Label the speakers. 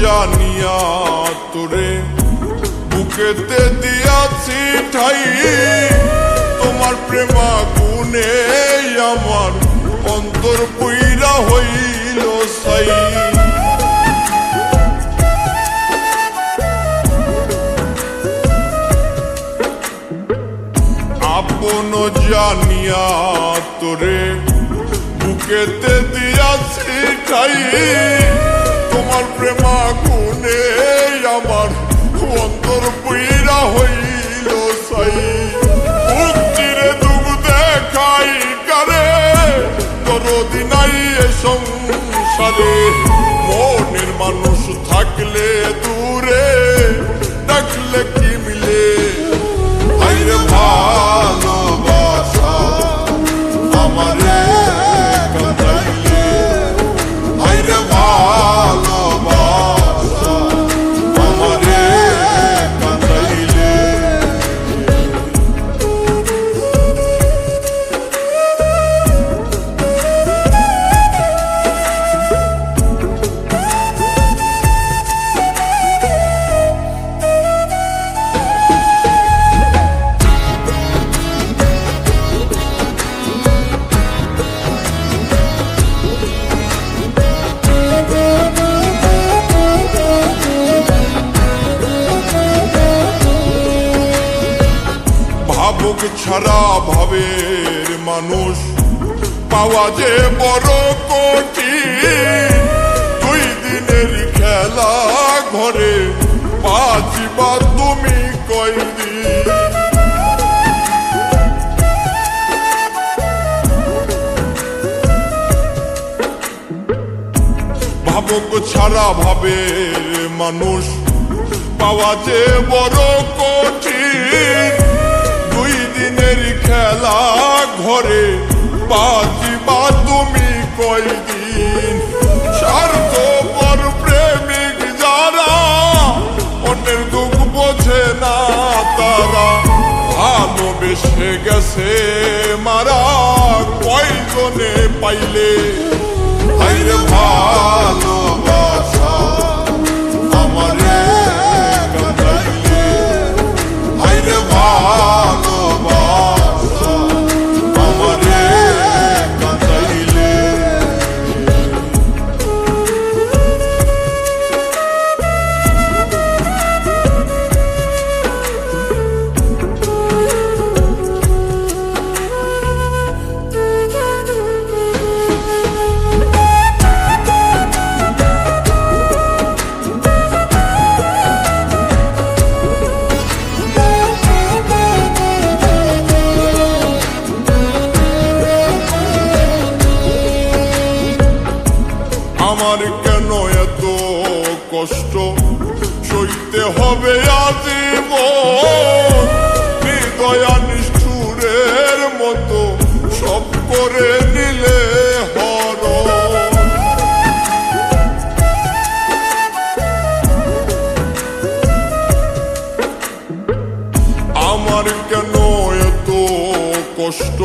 Speaker 1: জানিয়া তোরে বুকেতে দিয়াছি ঠাই, তোমার প্রেমা গুণে আমার অন্তর পুইরা হইল সাই। আপন জানিয়া তোরে বুকেতে দিয়াছি ঠাই, তোমার প্রেমা গুণে আমার অন্তর পুইরা হইল সাই। মুক্তিরে দুঃখ দেখাই কারে, দরদি নাই এ সংসারে, মনের মানুষ থাকলে দূরে ডাকলে কি মিলে। আইরে ভালোবাসা আমারে কাঁদাইলে, আইরে ভালোবাসা আমারে কাঁদাইলে। ভাবুক ছাড়া ভাবের মানুষ পাওয়া যে বড় কঠিন, দুই দিনের খেলা ঘরে বাজিবা তুমি কয়দিন। ভাবুক ছাড়া ভাবের মানুষ পাওয়া যে বড় কঠিন, দুই দিনের খেলা ঘরে বাজিবা তুমি কয়দিন। স্বার্থপর প্রেমিক যারা অন্যের দুঃখ বোঝে না তারা, ভালোবেসে গেছে মারা কয়জনে পাইলে। আইরে ভালোবাসা আমারে কাঁদাইলে, আইরে ভালোবাসা আমারে কাঁদাইলে। আমার কেন এত কষ্ট সইতে হবে আজীবন, হৃদয়া নিষ্ঠুরের মতো সব করে নিলে হরণ। আমার কেন এত কষ্ট